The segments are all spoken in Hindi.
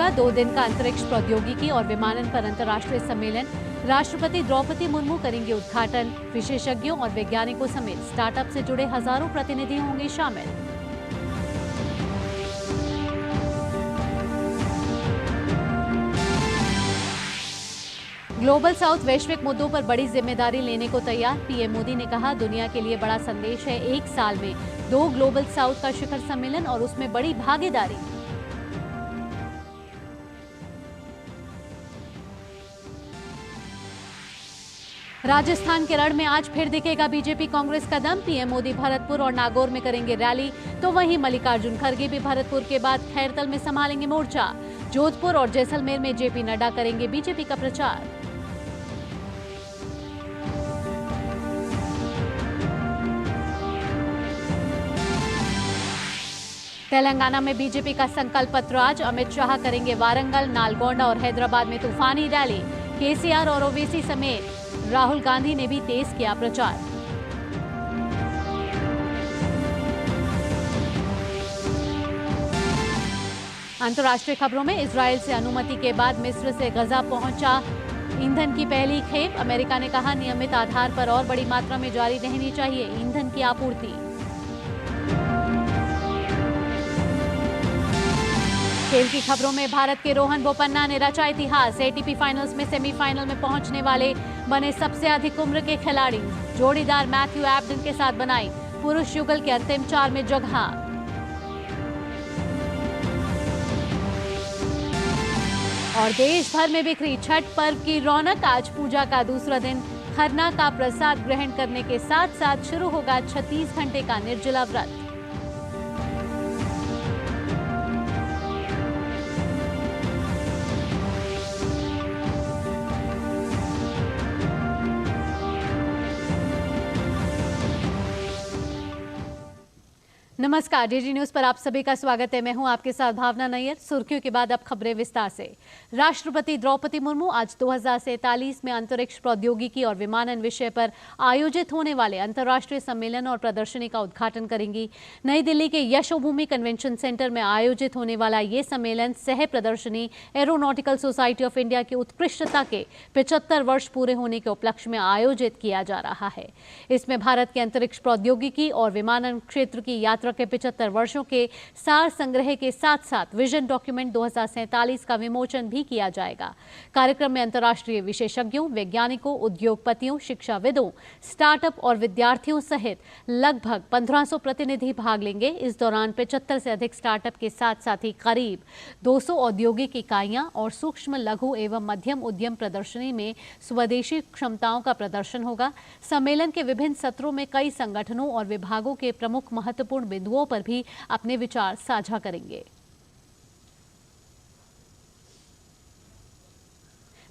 होगा 2 दिन का अंतरिक्ष प्रौद्योगिकी और विमानन पर अंतर्राष्ट्रीय सम्मेलन। राष्ट्रपति द्रौपदी मुर्मू करेंगे उद्घाटन। विशेषज्ञों और वैज्ञानिकों समेत स्टार्टअप से जुड़े हजारों प्रतिनिधि होंगे शामिल। ग्लोबल साउथ वैश्विक मुद्दों पर बड़ी जिम्मेदारी लेने को तैयार। पीएम मोदी ने कहा, दुनिया के लिए बड़ा संदेश है, 1 साल में 2 ग्लोबल साउथ का शिखर सम्मेलन और उसमें बड़ी भागीदारी। राजस्थान के रण में आज फिर दिखेगा बीजेपी कांग्रेस का दम। पीएम मोदी भरतपुर और नागौर में करेंगे रैली, तो वहीं मल्लिकार्जुन खड़गे भी भरतपुर के बाद खैरतल में संभालेंगे मोर्चा। जोधपुर और जैसलमेर में जेपी नड्डा करेंगे बीजेपी का प्रचार। तेलंगाना में बीजेपी का संकल्प पत्र आज। अमित शाह करेंगे वारंगल, नालगोंडा और हैदराबाद में तूफानी रैली। केसीआर और ओवैसी समेत राहुल गांधी ने भी तेज किया प्रचार। अंतर्राष्ट्रीय खबरों में इजरायल से अनुमति के बाद मिस्र से गजा पहुंचा ईंधन की पहली खेप। अमेरिका ने कहा, नियमित आधार पर और बड़ी मात्रा में जारी रहनी चाहिए ईंधन की आपूर्ति। खेल की खबरों में भारत के रोहन बोपन्ना ने रचा इतिहास। एटीपी फाइनल्स में सेमीफाइनल में पहुंचने वाले बने सबसे अधिक उम्र के खिलाड़ी। जोड़ीदार मैथ्यू एबडन के साथ बनाई पुरुष युगल के अंतिम 4 में जगह। और देश भर में बिखरी छठ पर्व की रौनक। आज पूजा का दूसरा दिन खरना का प्रसाद ग्रहण करने के साथ साथ शुरू होगा 36 घंटे का निर्जला व्रत। नमस्कार, डीडी न्यूज पर आप सभी का स्वागत है। मैं हूं आपके साथ भावना नैयर। सुर्खियों के बाद अब खबरें विस्तार से। राष्ट्रपति द्रौपदी मुर्मू आज 2047 में अंतरिक्ष प्रौद्योगिकी और विमानन विषय पर आयोजित होने वाले अंतर्राष्ट्रीय सम्मेलन और प्रदर्शनी का उद्घाटन करेंगी। नई दिल्ली के यशोभूमि कन्वेंशन सेंटर में आयोजित होने वाला ये सम्मेलन सह प्रदर्शनी एरोनॉटिकल सोसाइटी ऑफ इंडिया की उत्कृष्टता के 75 वर्ष पूरे होने के उपलक्ष्य में आयोजित किया जा रहा है। इसमें भारत के अंतरिक्ष प्रौद्योगिकी और विमानन क्षेत्र की यात्रा के 75 वर्षों के सार संग्रह के साथ साथ विजन डॉक्यूमेंट 2047 का विमोचन भी किया जाएगा। कार्यक्रम में अंतर्राष्ट्रीय विशेषज्ञों, वैज्ञानिकों, उद्योगपतियों, शिक्षाविदों, स्टार्टअप और विद्यार्थियों सहित लगभग 1500 प्रतिनिधि भाग लेंगे। इस दौरान 75 से अधिक स्टार्टअप के साथ साथ ही करीब 200 औद्योगिक इकाइयां और सूक्ष्म, लघु एवं मध्यम उद्यम प्रदर्शनी में स्वदेशी क्षमताओं का प्रदर्शन होगा। सम्मेलन के विभिन्न सत्रों में कई संगठनों और विभागों के प्रमुख महत्वपूर्ण बिंदुओं पर भी अपने विचार साझा करेंगे।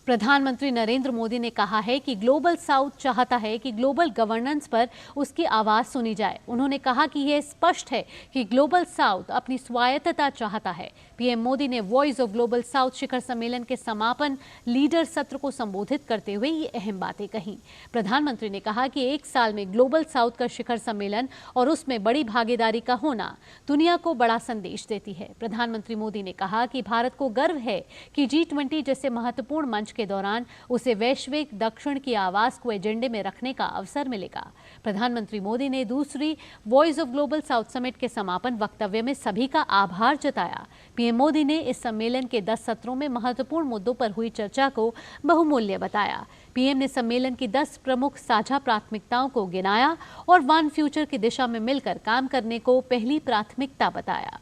प्रधानमंत्री नरेंद्र मोदी ने कहा है कि ग्लोबल साउथ चाहता है कि ग्लोबल गवर्नेंस पर उसकी आवाज सुनी जाए। उन्होंने कहा कि यह स्पष्ट है कि ग्लोबल साउथ अपनी स्वायत्तता चाहता है। पीएम मोदी ने वॉइस ऑफ ग्लोबल साउथ शिखर सम्मेलन के समापन लीडर सत्र को संबोधित करते हुए ये अहम बातें कहीं। प्रधानमंत्री ने कहा कि 1 साल में ग्लोबल साउथ का शिखर सम्मेलन और उसमें बड़ी भागीदारी का होना दुनिया को बड़ा संदेश देती है। प्रधानमंत्री मोदी ने कहा कि भारत को गर्व है कि G20 जैसे महत्वपूर्ण मंच के दौरान उसे वैश्विक दक्षिण की आवाज को एजेंडे में रखने का अवसर मिलेगा। प्रधानमंत्री मोदी ने दूसरी voice of global south summit के समापन वक्तव्य में सभी का आभार जताया। पीएम मोदी ने इस सम्मेलन के 10 सत्रों में महत्वपूर्ण मुद्दों पर हुई चर्चा को बहुमूल्य बताया। पीएम ने सम्मेलन की 10 प्रमुख साझा प्राथमिकताओं को गिनाया और वन फ्यूचर की दिशा में मिलकर काम करने को पहली प्राथमिकता बताया।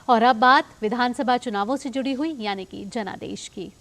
और अब बात विधानसभा चुनावों से जुड़ी हुई यानी कि जनादेश की।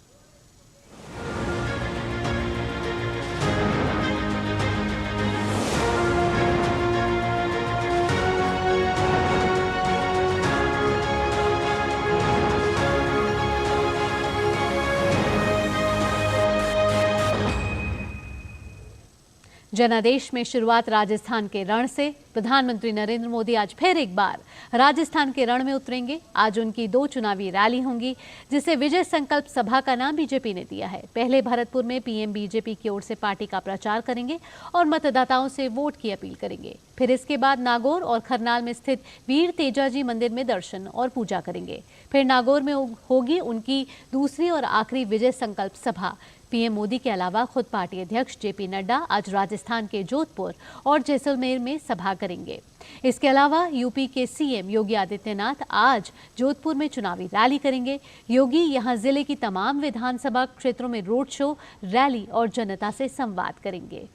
जनादेश में शुरुआत राजस्थान के रण से। प्रधानमंत्री नरेंद्र मोदी आज फिर एक बार राजस्थान के रण में उतरेंगे। आज उनकी 2 चुनावी रैली होंगी, जिसे विजय संकल्प सभा का नाम बीजेपी ने दिया है। पहले भरतपुर में पीएम बीजेपी की ओर से पार्टी का प्रचार करेंगे और मतदाताओं से वोट की अपील करेंगे। फिर इसके बाद नागौर और खरनाल में स्थित वीर तेजाजी मंदिर में दर्शन और पूजा करेंगे। फिर नागौर में होगी उनकी दूसरी और आखिरी विजय संकल्प सभा। पीएम मोदी के अलावा खुद पार्टी अध्यक्ष जेपी नड्डा आज राजस्थान के जोधपुर और जैसलमेर में सभा करेंगे। इसके अलावा यूपी के सीएम योगी आदित्यनाथ आज जोधपुर में चुनावी रैली करेंगे। योगी यहां जिले की तमाम विधानसभा क्षेत्रों में रोड शो, रैली और जनता से संवाद करेंगे।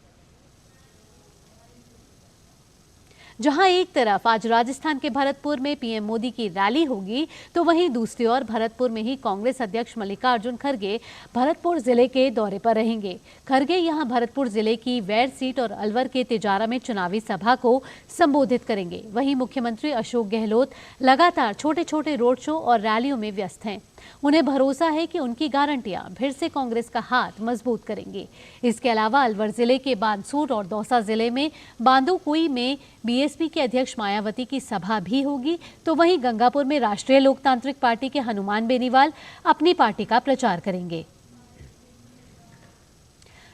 जहां एक तरफ आज राजस्थान के भरतपुर में पीएम मोदी की रैली होगी, तो वहीं दूसरी ओर भरतपुर में ही कांग्रेस अध्यक्ष मल्लिकार्जुन खड़गे भरतपुर जिले के दौरे पर रहेंगे। खड़गे यहां भरतपुर जिले की वैर सीट और अलवर के तिजारा में चुनावी सभा को संबोधित करेंगे। वहीं मुख्यमंत्री अशोक गहलोत लगातार छोटे छोटे रोड शो और रैलियों में व्यस्त हैं। उन्हें भरोसा है कि उनकी गारंटियां फिर से कांग्रेस का हाथ मजबूत करेंगी। इसके अलावा अलवर जिले के बानसूर और दौसा जिले में बांदुकुई में बीएसपी के अध्यक्ष मायावती की सभा भी होगी, तो वहीं गंगापुर में राष्ट्रीय लोकतांत्रिक पार्टी के हनुमान बेनीवाल अपनी पार्टी का प्रचार करेंगे।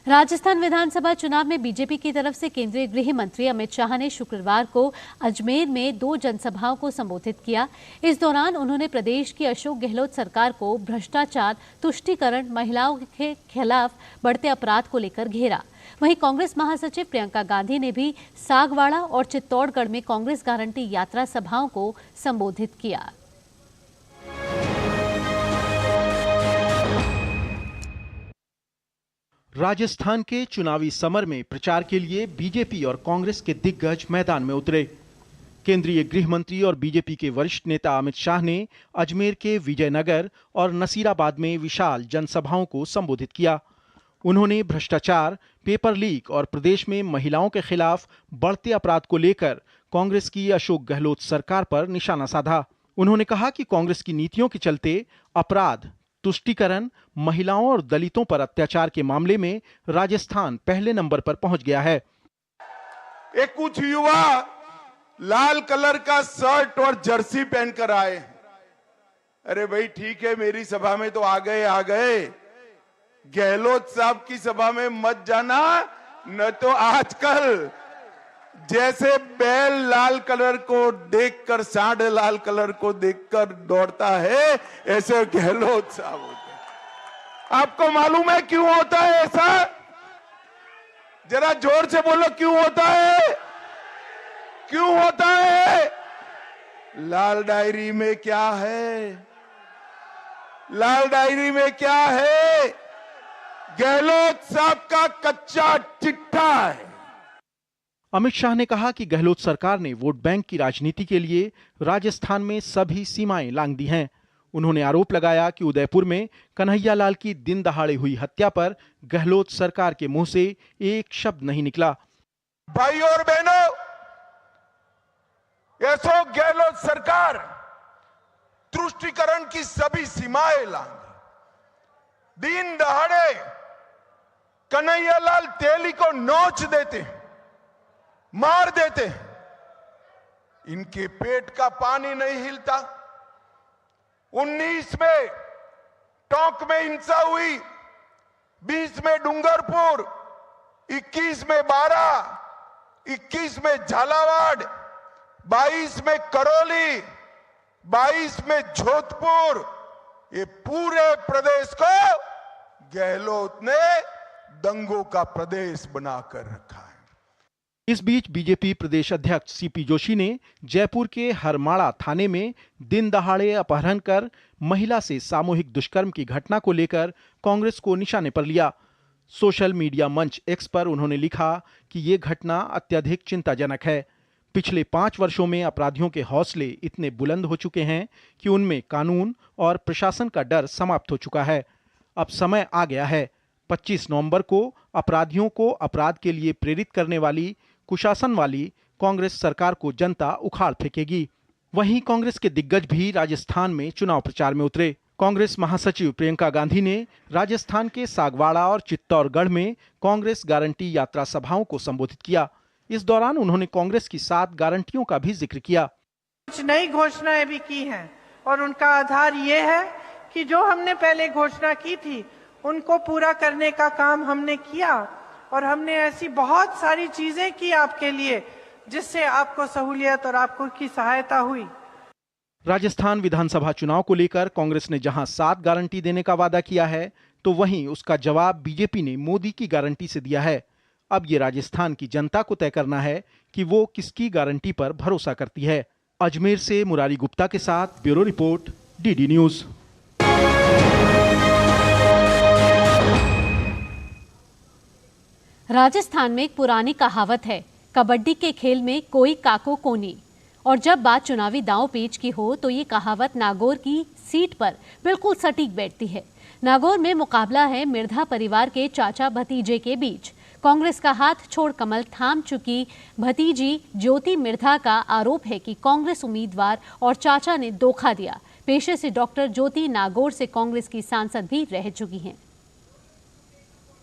राजस्थान विधानसभा चुनाव में बीजेपी की तरफ से केंद्रीय गृह मंत्री अमित शाह ने शुक्रवार को अजमेर में 2 जनसभाओं को संबोधित किया। इस दौरान उन्होंने प्रदेश की अशोक गहलोत सरकार को भ्रष्टाचार, तुष्टीकरण, महिलाओं के खिलाफ बढ़ते अपराध को लेकर घेरा। वहीं कांग्रेस महासचिव प्रियंका गांधी ने भी सागवाड़ा और चित्तौड़गढ़ में कांग्रेस गारंटी यात्रा सभाओं को संबोधित किया। राजस्थान के चुनावी समर में प्रचार के लिए बीजेपी और कांग्रेस के दिग्गज मैदान में उतरे। केंद्रीय गृह मंत्री और बीजेपी के वरिष्ठ नेता अमित शाह ने अजमेर के विजयनगर और नसीराबाद में विशाल जनसभाओं को संबोधित किया। उन्होंने भ्रष्टाचार, पेपर लीक और प्रदेश में महिलाओं के खिलाफ बढ़ते अपराध को लेकर कांग्रेस की अशोक गहलोत सरकार पर निशाना साधा। उन्होंने कहा कि कांग्रेस की नीतियों के चलते अपराध, तुष्टीकरण, महिलाओं और दलितों पर अत्याचार के मामले में राजस्थान पहले नंबर पर पहुंच गया है। एक कुछ युवा लाल कलर का शर्ट और जर्सी पहनकर आए। अरे भाई ठीक है, मेरी सभा में तो आ गए। गहलोत साहब की सभा में मत जाना, न तो आजकल जैसे बैल लाल कलर को देखकर, सांड लाल कलर को देखकर दौड़ता है, ऐसे गहलोत साहब होते हैं। आपको मालूम है क्यों होता है ऐसा? जरा जोर से बोलो, क्यों होता है? क्यों होता है? लाल डायरी में क्या है? लाल डायरी में क्या है? गहलोत साहब का कच्चा चिट्ठा है। अमित शाह ने कहा कि गहलोत सरकार ने वोट बैंक की राजनीति के लिए राजस्थान में सभी सीमाएं लांघ दी हैं। उन्होंने आरोप लगाया कि उदयपुर में कन्हैयालाल की दिन दहाड़े हुई हत्या पर गहलोत सरकार के मुंह से एक शब्द नहीं निकला। भाई और बहनों, अशोक गहलोत सरकार तुष्टीकरण की सभी सीमाएं लांघी। दिन दहाड़े कन्हैयालाल तेली को नोच देते, मार देते। इनके पेट का पानी नहीं हिलता। 19 में टोंक में हिंसा हुई, 20 में डूंगरपुर, 21 में बारा, 21 में झालावाड़, 22 में करौली, 22 में जोधपुर। ये पूरे प्रदेश को गहलोत ने दंगों का प्रदेश बनाकर रखा है। इस बीच बीजेपी प्रदेश अध्यक्ष सीपी जोशी ने जयपुर के हरमाड़ा थाने में दिन दहाड़े अपहरण कर महिला से सामूहिक दुष्कर्म की घटना को लेकर कांग्रेस को निशाने पर लिया। सोशल मीडिया मंच एक्स पर उन्होंने लिखा कि ये घटना अत्यधिक चिंताजनक है। पिछले 5 वर्षों में अपराधियों के हौसले इतने बुलंद हो चुके हैं कि उनमें कानून और प्रशासन का डर समाप्त हो चुका है। अब समय आ गया है। 25 नवंबर को अपराधियों को अपराध के लिए प्रेरित करने वाली, कुशासन वाली कांग्रेस सरकार को जनता उखाड़ फेंकेगी। वहीं कांग्रेस के दिग्गज भी राजस्थान में चुनाव प्रचार में उतरे। कांग्रेस महासचिव प्रियंका गांधी ने राजस्थान के सागवाड़ा और चित्तौड़गढ़ में कांग्रेस गारंटी यात्रा सभाओं को संबोधित किया। इस दौरान उन्होंने कांग्रेस की 7 गारंटियों का भी जिक्र किया। कुछ नई घोषणाएं भी की हैं और उनका आधार ये है कि जो हमने पहले घोषणा की थी उनको पूरा करने का काम हमने किया और हमने ऐसी बहुत सारी चीजें की आपके लिए जिससे आपको सहूलियत और आपको की सहायता हुई। राजस्थान विधानसभा चुनाव को लेकर कांग्रेस ने जहां 7 गारंटी देने का वादा किया है, तो वहीं उसका जवाब बीजेपी ने मोदी की गारंटी से दिया है। अब ये राजस्थान की जनता को तय करना है कि वो किसकी गारंटी पर भरोसा करती है। अजमेर से मुरारी गुप्ता के साथ bureau report, DD news. Rajasthan में एक पुरानी कहावत है, कबड्डी के खेल में कोई काको कोनी। और जब बात चुनावी दांव पेच की हो तो ये कहावत नागौर की सीट पर बिल्कुल सटीक बैठती है। नागौर में मुकाबला है मिर्धा परिवार के चाचा भतीजे के बीच। कांग्रेस का हाथ छोड़ कमल थाम चुकी भतीजी ज्योति मिर्धा का आरोप है कि कांग्रेस उम्मीदवार और चाचा ने धोखा दिया। पेशे से डॉक्टर ज्योति नागौर से कांग्रेस की सांसद भी रह चुकी हैं।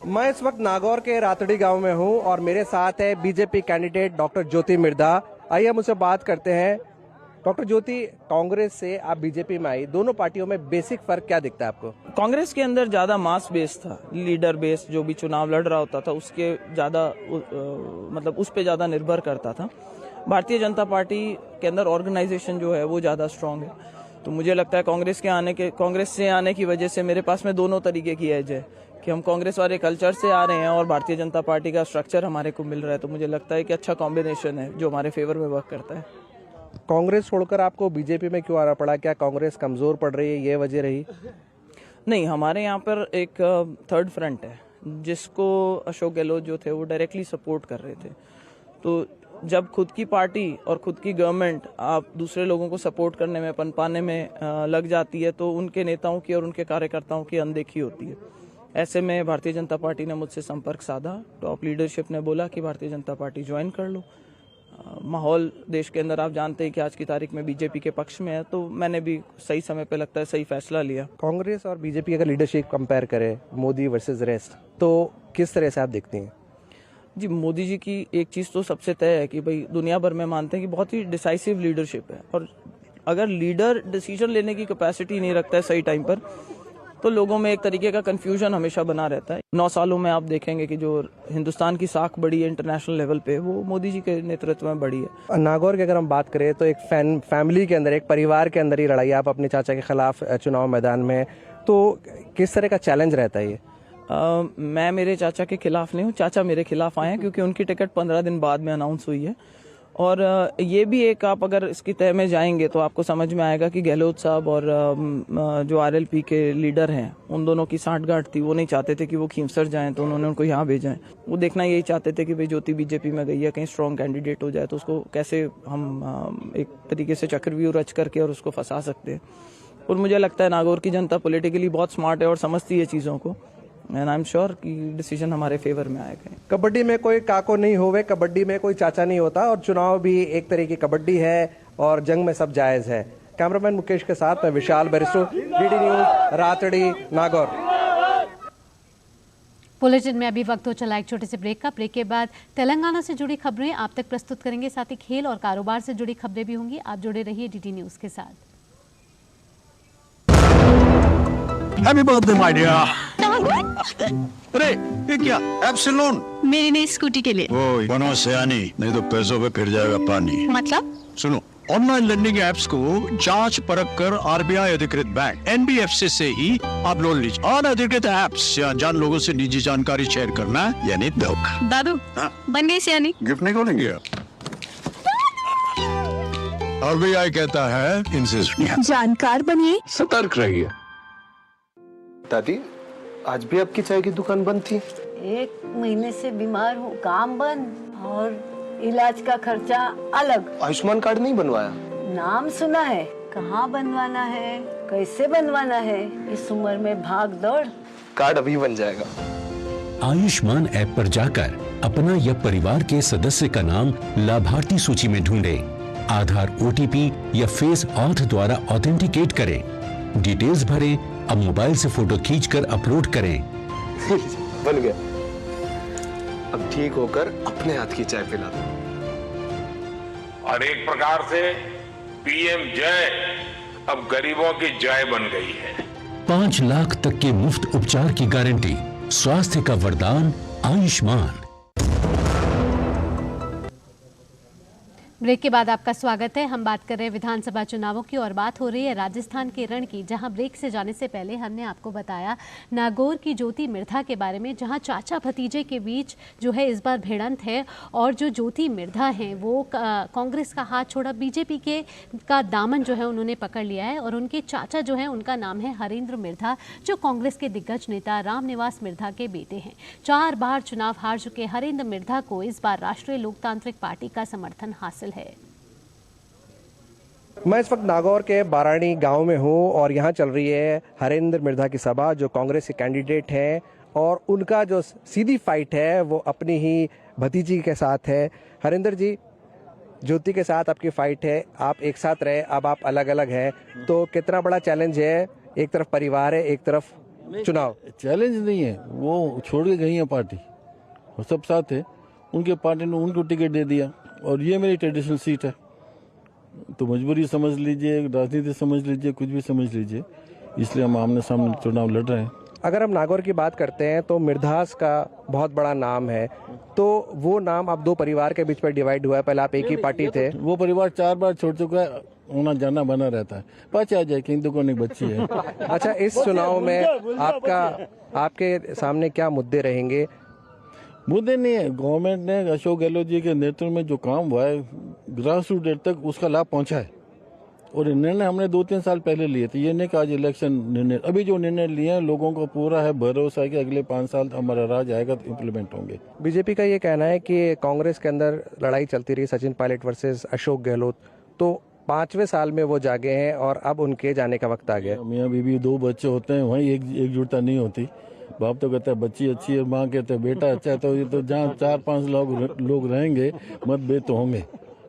मैं इस वक्त नागौर के रातड़ी गांव में हूं और मेरे साथ है BJP candidate doctor Jyoti Mirdha. आइए हम उससे बात करते हैं। डॉक्टर ज्योति, कांग्रेस से आप बीजेपी में आई, दोनों पार्टियों में बेसिक फर्क क्या दिखता है आपको? कांग्रेस के अंदर ज्यादा मास बेस था, लीडर बेस जो भी चुनाव लड़ रहा होता था उसके ज्यादा मतलब उस पे ज्यादा निर्भर करता था। भारतीय जनता पार्टी के अंदर ऑर्गेनाइजेशन जो है वो ज्यादा स्ट्रांग है। तो मुझे लगता है कांग्रेस से आने की वजह से मेरे पास में दोनों तरीके की एज है कि हम कांग्रेस वाले कल्चर से आ रहे हैं और भारतीय जनता पार्टी का स्ट्रक्चर हमारे को मिल रहा है। तो मुझे लगता है कि अच्छा कॉम्बिनेशन है जो हमारे फेवर में वर्क करता है। कांग्रेस छोड़कर आपको बीजेपी में क्यों आना पड़ा? क्या कांग्रेस कमजोर पड़ रही है, ये वजह रही? नहीं, हमारे यहाँ पर एक थर्ड फ्रंट है जिसको अशोक गहलोत जो थे वो डायरेक्टली सपोर्ट कर रहे थे। तो जब खुद की पार्टी और खुद की गवर्नमेंट आप दूसरे लोगों को सपोर्ट करने में, पनपाने में लग जाती है तो उनके नेताओं की और उनके कार्यकर्ताओं की अनदेखी होती है। ऐसे में भारतीय जनता पार्टी ने मुझसे संपर्क साधा, टॉप लीडरशिप ने बोला कि भारतीय जनता पार्टी ज्वाइन कर लो। माहौल देश के अंदर आप जानते हैं कि आज की तारीख में बीजेपी के पक्ष में है, तो मैंने भी सही समय पे लगता है सही फैसला लिया। कांग्रेस और बीजेपी अगर लीडरशिप कंपेयर करें, मोदी वर्सेस रेस्ट, तो किस तरह से आप देखती हैं? जी, मोदी जी की एक चीज़ तो सबसे तय है कि भाई दुनिया भर में मानते हैं कि बहुत ही डिसाइसिव लीडरशिप है और अगर लीडर डिसीजन लेने की कैपेसिटी नहीं रखता है सही टाइम पर तो लोगों में एक तरीके का कंफ्यूजन हमेशा बना रहता है। 9 सालों में आप देखेंगे कि जो हिंदुस्तान की साख बढ़ी है इंटरनेशनल लेवल पे वो मोदी जी के नेतृत्व में बढ़ी है। नागौर की अगर हम बात करें तो एक फैमिली के अंदर, एक परिवार के अंदर ही लड़ाई, आप अपने चाचा के खिलाफ चुनाव मैदान में, तो किस तरह का चैलेंज रहता है ये? मैं मेरे चाचा के खिलाफ नहीं हूँ, चाचा मेरे खिलाफ आए हैं क्योंकि उनकी टिकट 15 दिन बाद में अनाउंस हुई है। और ये भी एक, आप अगर इसकी तय में जाएंगे तो आपको समझ में आएगा कि गहलोत साहब और जो आरएलपी के लीडर हैं उन दोनों की सांठगांठ थी। वो नहीं चाहते थे कि वो खींवसर जाएं तो उन्होंने उनको यहाँ भेजा है। वो देखना यही चाहते थे कि भाई ज्योति बीजेपी में गई है, कहीं स्ट्रॉन्ग कैंडिडेट हो जाए तो उसको कैसे हम एक तरीके से चक्रव्यूह रच करके और उसको फंसा सकते हैं। और मुझे लगता है नागौर की जनता पॉलिटिकली बहुत स्मार्ट है और समझती है चीज़ों को, एंड आई एम श्योर कि डिसीजन हमारे फेवर में आएगा। कबड्डी में कोई काको नहीं होवे, कबड्डी में कोई चाचा नहीं होता और चुनाव भी एक तरह की कबड्डी है और जंग में सब जायज है। कैमरामैन मुकेश के साथ मैं विशाल Bairstow, DD news, रातड़ी, Nagaur. Bulletin में अभी वक्त हो चला एक छोटे से ब्रेक का। ब्रेक के बाद तेलंगाना से जुड़ी खबरें आप तक प्रस्तुत करेंगे, साथ ही खेल और कारोबार से जुड़ी खबरें भी होंगी। आप जुड़े रहिए डीडी न्यूज के साथ। Happy birthday my dear. अरे ये क्या, एप्सिलॉन? मेरी नई स्कूटी के लिए। ओए बनो सयानी, नहीं तो पैसों पे फिर जाएगा पानी। मतलब? सुनो, ऑनलाइन लर्निंग ऐप्स को जांच परख कर आरबीआई अधिकृत बैंक एनबीएफसी से ही आप लोन लीजिए। अनधिकृत ऐप्स या अनजान लोगों से निजी जानकारी शेयर करना यानी धोखा। दादू बन गई सियानी। गिफ्ट नहीं खोलेंगे? आरबीआई कहता है इनसे जानकार बनिए, सतर्क रहिए। दादी, आज भी आपकी चाय की दुकान बंद थी? 1 महीने से बीमार हूँ, काम बंद और इलाज का खर्चा अलग। आयुष्मान कार्ड नहीं बनवाया? नाम सुना है, कहाँ बनवाना है, कैसे बनवाना है, इस उम्र में भाग दौड़। कार्ड अभी बन जाएगा। आयुष्मान ऐप पर जाकर अपना या परिवार के सदस्य का नाम लाभार्थी सूची में ढूंढे, आधार, ओटीपी या फेस ऑथ द्वारा ऑथेंटिकेट करें, डिटेल्स भरें, अब मोबाइल से फोटो खींचकर अपलोड करें। बन गया। अब ठीक होकर अपने हाथ की चाय पिला दो। और एक प्रकार से पीएम जय अब गरीबों की जय बन गई है। 5 लाख तक के मुफ्त उपचार की गारंटी, स्वास्थ्य का वरदान आयुष्मान। ब्रेक के बाद आपका स्वागत है। हम बात कर रहे हैं विधानसभा चुनावों की और बात हो रही है राजस्थान के रण की, जहां ब्रेक से जाने से पहले हमने आपको बताया नागौर की ज्योति मिर्धा के बारे में, जहां चाचा भतीजे के बीच जो है इस बार भिड़ंत है और जो ज्योति मिर्धा हैं वो कांग्रेस का हाथ छोड़ा, बीजेपी का दामन जो है उन्होंने पकड़ लिया है और उनके चाचा जो है उनका नाम है हरेंद्र मिर्धा, जो कांग्रेस के दिग्गज नेता रामनिवास मिर्धा के बेटे हैं। 4 बार चुनाव हार चुके हरेंद्र मिर्धा को इस बार राष्ट्रीय लोकतांत्रिक पार्टी का समर्थन हासिल है। मैं इस वक्त नागौर के बारानी गांव में हूं और यहां चल रही है हरेंद्र मिर्धा की सभा, जो कांग्रेस के कैंडिडेट हैं और उनका जो सीधी फाइट है वो अपनी ही भतीजी के साथ है। हरेंद्र जी, ज्योति के साथ आपकी फाइट है, आप एक साथ रहे, अब आप अलग अलग हैं, तो कितना बड़ा चैलेंज है? एक तरफ परिवार है, एक तरफ चुनाव। चैलेंज नहीं है, वो छोड़ के गई है पार्टी, वो सब साथ है, उनके पार्टी ने उनको टिकट दे दिया और ये मेरी ट्रेडिशनल सीट है, तो मजबूरी समझ लीजिए, राजनीति समझ लीजिए, कुछ भी समझ लीजिए, इसलिए हम आमने सामने चुनाव लड़ रहे हैं। अगर हम नागौर की बात करते हैं तो मिर्धास का बहुत बड़ा नाम है, तो वो नाम अब 2 परिवार के बीच में डिवाइड हुआ है। पहले आप एक ही पार्टी थे, वो परिवार 4 बार छोड़ चुका है, होना जाना बना रहता है, पाँच आ जाए कि हिंदू को नहीं बच्ची है। अच्छा, इस चुनाव में आपके सामने क्या मुद्दे रहेंगे? मुद्दे नहीं है, गवर्नमेंट ने अशोक गहलोत जी के नेतृत्व में जो काम हुआ है ग्रास रूट लेवल तक उसका लाभ पहुंचा है और निर्णय हमने 2-3 साल पहले लिए थे। ये नहीं कि आज इलेक्शन निर्णय, अभी जो निर्णय लिए हैं लोगों को पूरा है भरोसा है कि अगले 5 साल हमारा राज आएगा तो इम्प्लीमेंट होंगे। बीजेपी का ये कहना है कि कांग्रेस के अंदर लड़ाई चलती रही सचिन पायलट वर्सेस अशोक गहलोत, तो 5वें साल में वो जागे हैं और अब उनके जाने का वक्त आ गया। मियाँ बीवी 2 बच्चे होते हैं, वहीं एकजुटता नहीं होती। बाप तो कहता है बच्ची अच्छी है, माँ कहते हैं बेटा अच्छा है, तो ये तो जहाँ 4-5 लोग रहेंगे मतभेद तो होंगे,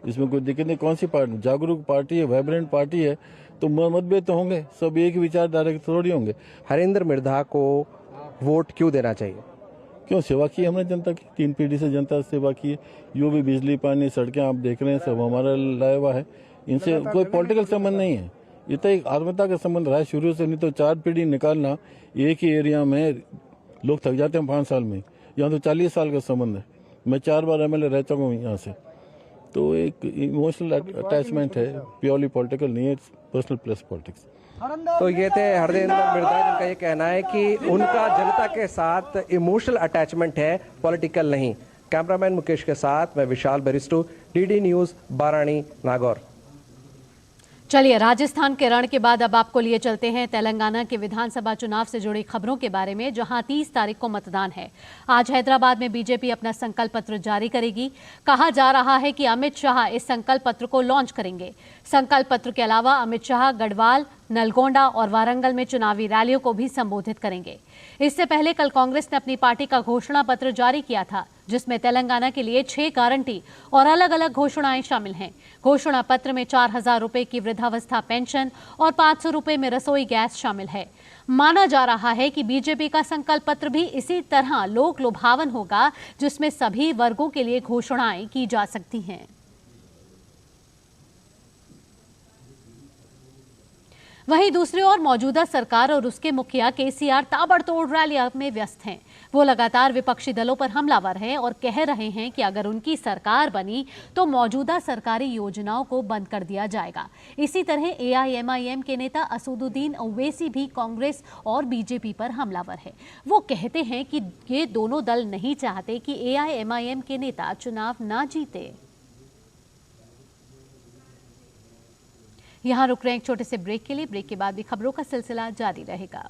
इसमें कोई दिक्कत नहीं। कौन सी पार्टी? जागरूक पार्टी है, वाइब्रेंट पार्टी है, तो मतभेद तो होंगे, सब एक ही विचारधारा के थोड़ी होंगे। हरेंद्र मिर्धा को वोट क्यों देना चाहिए? क्यों? सेवा की हमने जनता की, 3 पीढ़ी से जनता से सेवा की है। यो भी बिजली पानी सड़कें आप देख रहे हैं सब हमारा लाया हुआ है, इनसे कोई पॉलिटिकल संबंध नहीं है, ये तो एक आत्मता का संबंध रहा है शुरू से। नहीं तो 4 पीढ़ी निकालना एक ही एरिया में लोग थक जाते हैं 5 साल में, यहाँ तो 40 साल का संबंध है। मैं 4 बार MLA रह चुका हूँ यहाँ से, तो एक इमोशनल अटैचमेंट है, प्योरली पॉलिटिकल नहीं है, पर्सनल प्लस पॉलिटिक्स। तो ये थे हरेंद्र मिर्धा, जिनका ये कहना है कि उनका जनता के साथ इमोशनल अटैचमेंट है, पॉलिटिकल नहीं। कैमरामैन मुकेश के साथ मैं विशाल बरिस्टू, DD न्यूज, बारानी, नागौर। चलिए, राजस्थान के रण के बाद अब आपको लिए चलते हैं तेलंगाना के विधानसभा चुनाव से जुड़ी खबरों के बारे में, जहां 30 तारीख को मतदान है। आज हैदराबाद में बीजेपी अपना संकल्प पत्र जारी करेगी। कहा जा रहा है कि अमित शाह इस संकल्प पत्र को लॉन्च करेंगे। संकल्प पत्र के अलावा अमित शाह गढ़वाल, नलगोंडा और वारंगल में चुनावी रैलियों को भी संबोधित करेंगे। इससे पहले कल कांग्रेस ने अपनी पार्टी का घोषणा पत्र जारी किया था, जिसमें तेलंगाना के लिए 6 गारंटी और अलग अलग घोषणाएं शामिल हैं। घोषणा पत्र में 4,000 रुपए की वृद्धावस्था पेंशन और 500 रुपए में रसोई गैस शामिल है। माना जा रहा है कि बीजेपी का संकल्प पत्र भी इसी तरह लोक लुभावन होगा, जिसमें सभी वर्गों के लिए घोषणाएं की जा सकती हैं। वहीं दूसरी ओर मौजूदा सरकार और उसके मुखिया केसीआर ताबड़तोड़ रैलियों में व्यस्त हैं। वो लगातार विपक्षी दलों पर हमलावर हैं और कह रहे हैं कि अगर उनकी सरकार बनी तो मौजूदा सरकारी योजनाओं को बंद कर दिया जाएगा। इसी तरह AIMIM के नेता असदुद्दीन ओवैसी भी कांग्रेस और बीजेपी पर हमलावर है। वो कहते हैं कि ये दोनों दल नहीं चाहते कि AIMIM के नेता चुनाव ना जीते। यहां रुक रहे हैं एक छोटे से ब्रेक के लिए। ब्रेक के बाद भी खबरों का सिलसिला जारी रहेगा।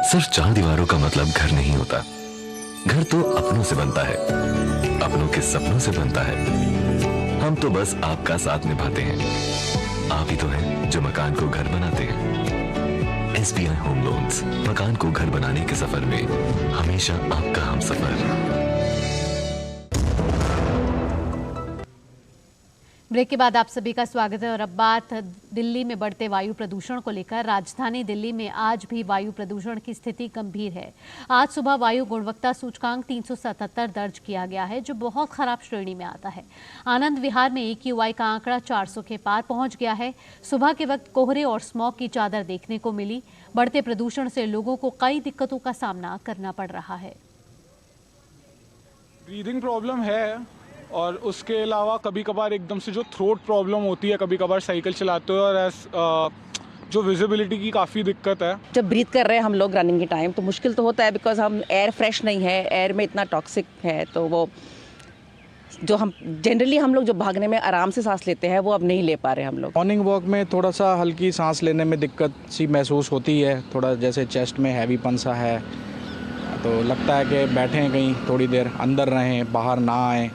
सिर्फ 4 दीवारों का मतलब घर नहीं होता। घर तो अपनों से बनता है, अपनों के सपनों से बनता है। हम तो बस आपका साथ निभाते हैं। आप ही तो हैं जो मकान को घर बनाते हैं। SBI होम लोन्स, मकान को घर बनाने के सफर में हमेशा आपका हमसफर। ब्रेक के बाद आप सभी का स्वागत है और अब बात दिल्ली में बढ़ते वायु प्रदूषण को लेकर। राजधानी दिल्ली में आज भी वायु प्रदूषण की स्थिति गंभीर है। आज सुबह वायु गुणवत्ता सूचकांक 377 दर्ज किया गया है, जो बहुत खराब श्रेणी में आता है। आनंद विहार में AQI का आंकड़ा 400 के पार पहुंच गया है। सुबह के वक्त कोहरे और स्मॉग की चादर देखने को मिली। बढ़ते प्रदूषण से लोगों को कई दिक्कतों का सामना करना पड़ रहा है। ब्रीदिंग प्रॉब्लम है और उसके अलावा कभी कभार एकदम से जो थ्रोट प्रॉब्लम होती है, कभी कभार साइकिल चलाते हो और जो विजिबिलिटी की काफ़ी दिक्कत है। जब ब्रीथ कर रहे हैं हम लोग रनिंग के टाइम तो मुश्किल तो होता है, बिकॉज हम एयर फ्रेश नहीं है, एयर में इतना टॉक्सिक है, तो वो जो हम जनरली हम लोग जो भागने में आराम से सांस लेते हैं वो अब नहीं ले पा रहे हम लोग। मॉर्निंग वॉक में थोड़ा सा हल्की सांस लेने में दिक्कत सी महसूस होती है, थोड़ा जैसे चेस्ट में हैवीपन सा है, तो लगता है कि बैठें कहीं थोड़ी देर, अंदर रहें, बाहर ना आएं।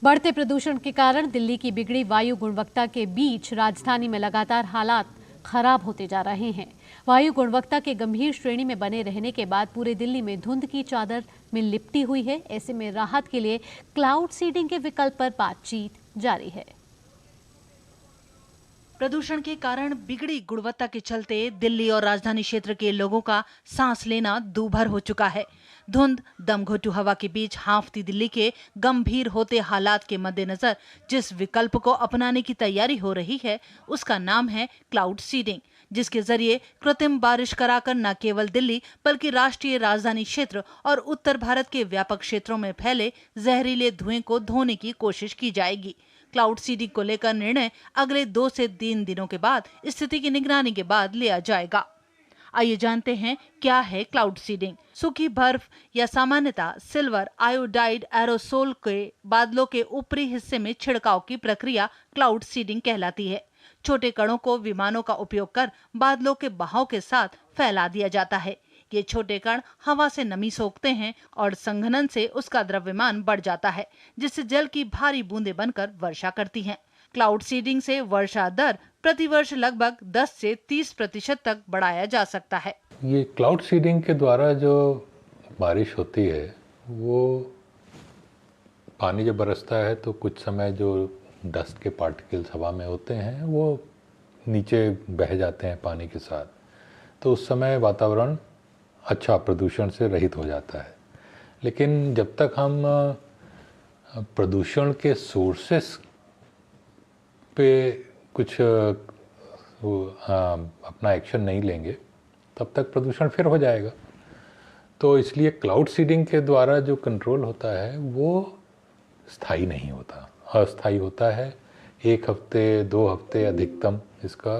बढ़ते प्रदूषण के कारण दिल्ली की बिगड़ी वायु गुणवत्ता के बीच राजधानी में लगातार हालात खराब होते जा रहे हैं। वायु गुणवत्ता के गंभीर श्रेणी में बने रहने के बाद पूरे दिल्ली में धुंध की चादर में लिपटी हुई है। ऐसे में राहत के लिए क्लाउड सीडिंग के विकल्प पर बातचीत जारी है। प्रदूषण के कारण बिगड़ी गुणवत्ता के चलते दिल्ली और राजधानी क्षेत्र के लोगों का सांस लेना दूभर हो चुका है। धुंध, दमघोटू हवा के बीच हांफती दिल्ली के गंभीर होते हालात के मद्देनजर जिस विकल्प को अपनाने की तैयारी हो रही है उसका नाम है क्लाउड सीडिंग, जिसके जरिए कृत्रिम बारिश कराकर न केवल दिल्ली बल्कि राष्ट्रीय राजधानी क्षेत्र और उत्तर भारत के व्यापक क्षेत्रों में फैले जहरीले धुएं को धोने की कोशिश की जाएगी। क्लाउड सीडिंग को लेकर निर्णय अगले 2 से 3 दिनों के बाद स्थिति की निगरानी के बाद लिया जाएगा। आइए जानते हैं क्या है क्लाउड सीडिंग। सूखी बर्फ या सामान्यतः सिल्वर आयोडाइड एरोसोल के बादलों के ऊपरी हिस्से में छिड़काव की प्रक्रिया क्लाउड सीडिंग कहलाती है। छोटे कणों को विमानों का उपयोग कर बादलों के बहाव के साथ फैला दिया जाता है। ये छोटे कण हवा से नमी सोखते हैं और संघनन से उसका द्रव्यमान बढ़ जाता है, जिससे जल की भारी बूंदें बनकर वर्षा करती हैं। क्लाउड सीडिंग से वर्षा दर प्रतिवर्ष लगभग 10 से 30% तक बढ़ाया जा सकता है। ये क्लाउड सीडिंग के द्वारा जो बारिश होती है, वो पानी जब बरसता है तो कुछ समय जो डस्ट के पार्टिकल्स हवा में होते हैं वो नीचे बह जाते हैं पानी के साथ, तो उस समय वातावरण अच्छा प्रदूषण से रहित हो जाता है। लेकिन जब तक हम प्रदूषण के सोर्सेस पे कुछ अपना एक्शन नहीं लेंगे तब तक प्रदूषण फिर हो जाएगा। तो इसलिए क्लाउड सीडिंग के द्वारा जो कंट्रोल होता है वो स्थायी नहीं होता, अस्थायी होता है। 1 हफ्ते 2 हफ्ते अधिकतम इसका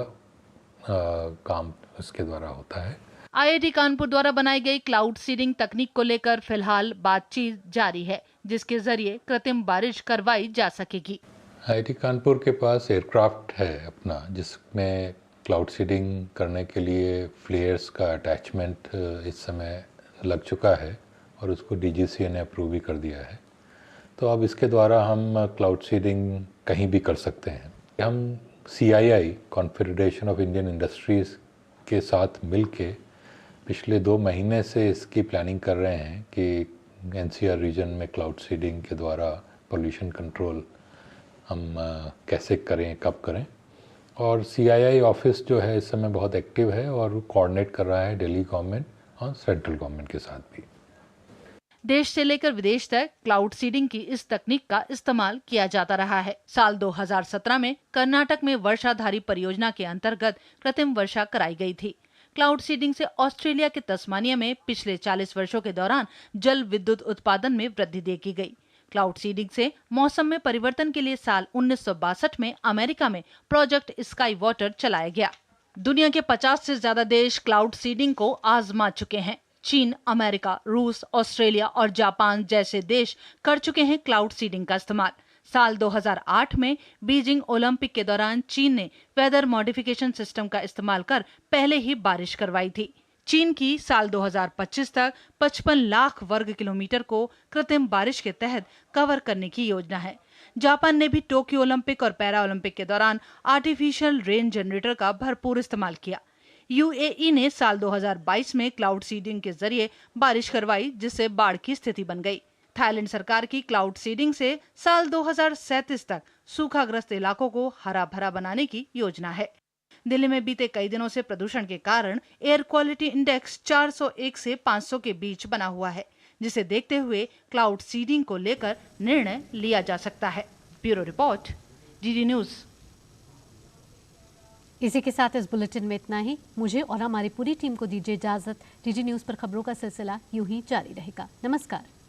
काम इसके द्वारा होता है। IIT कानपुर द्वारा बनाई गई क्लाउड सीडिंग तकनीक को लेकर फिलहाल बातचीत जारी है, जिसके जरिए कृत्रिम बारिश करवाई जा सकेगी। IIT कानपुर के पास एयरक्राफ्ट है अपना, जिसमें क्लाउड सीडिंग करने के लिए फ्लेयर्स का अटैचमेंट इस समय लग चुका है और उसको DGCA ने अप्रूव भी कर दिया है। तो अब इसके द्वारा हम क्लाउड सीडिंग कहीं भी कर सकते हैं। हम CII confederation of Indian industries के साथ मिलके पिछले 2 महीने से इसकी प्लानिंग कर रहे हैं कि NCR रीजन में क्लाउड सीडिंग के द्वारा पोल्यूशन कंट्रोल हम कैसे करें, कब करें। और CII ऑफिस जो है इस समय बहुत एक्टिव है और कोऑर्डिनेट कर रहा है दिल्ली गवर्नमेंट और सेंट्रल गवर्नमेंट के साथ भी। देश से लेकर विदेश तक क्लाउड सीडिंग की इस तकनीक का इस्तेमाल किया जाता रहा है। साल 2017 में कर्नाटक में वर्षाधारी परियोजना के अंतर्गत कृत्रिम वर्षा कराई गई थी। क्लाउड सीडिंग से ऑस्ट्रेलिया के तस्मानिया में पिछले 40 वर्षों के दौरान जल विद्युत उत्पादन में वृद्धि देखी गई। क्लाउड सीडिंग से मौसम में परिवर्तन के लिए साल 1962 में अमेरिका में प्रोजेक्ट स्काई वाटर चलाया गया। दुनिया के 50 से ज्यादा देश क्लाउड सीडिंग को आजमा चुके हैं। चीन, अमेरिका, रूस, ऑस्ट्रेलिया और जापान जैसे देश कर चुके हैं क्लाउड सीडिंग का इस्तेमाल। साल 2008 में बीजिंग ओलंपिक के दौरान चीन ने वेदर मॉडिफिकेशन सिस्टम का इस्तेमाल कर पहले ही बारिश करवाई थी। चीन की साल 2025 तक 55 लाख वर्ग किलोमीटर को कृत्रिम बारिश के तहत कवर करने की योजना है। जापान ने भी टोक्यो ओलंपिक और पैरा ओलंपिक के दौरान आर्टिफिशियल रेन जनरेटर का भरपूर इस्तेमाल किया। UAE ने साल 2022 में क्लाउड सीडिंग के जरिए बारिश करवाई, जिससे बाढ़ की स्थिति बन गई। थाईलैंड सरकार की क्लाउड सीडिंग से साल 2037 तक सूखाग्रस्त इलाकों को हरा भरा बनाने की योजना है। दिल्ली में बीते कई दिनों से प्रदूषण के कारण एयर क्वालिटी इंडेक्स 401 से 500 के बीच बना हुआ है, जिसे देखते हुए क्लाउड सीडिंग को लेकर निर्णय लिया जा सकता है। Bureau report, DD news. इसी के साथ इस बुलेटिन में इतना ही। मुझे और हमारी पूरी टीम को दीजिए इजाजत। डीडी न्यूज पर खबरों का सिलसिला यूं ही जारी रहेगा। नमस्कार।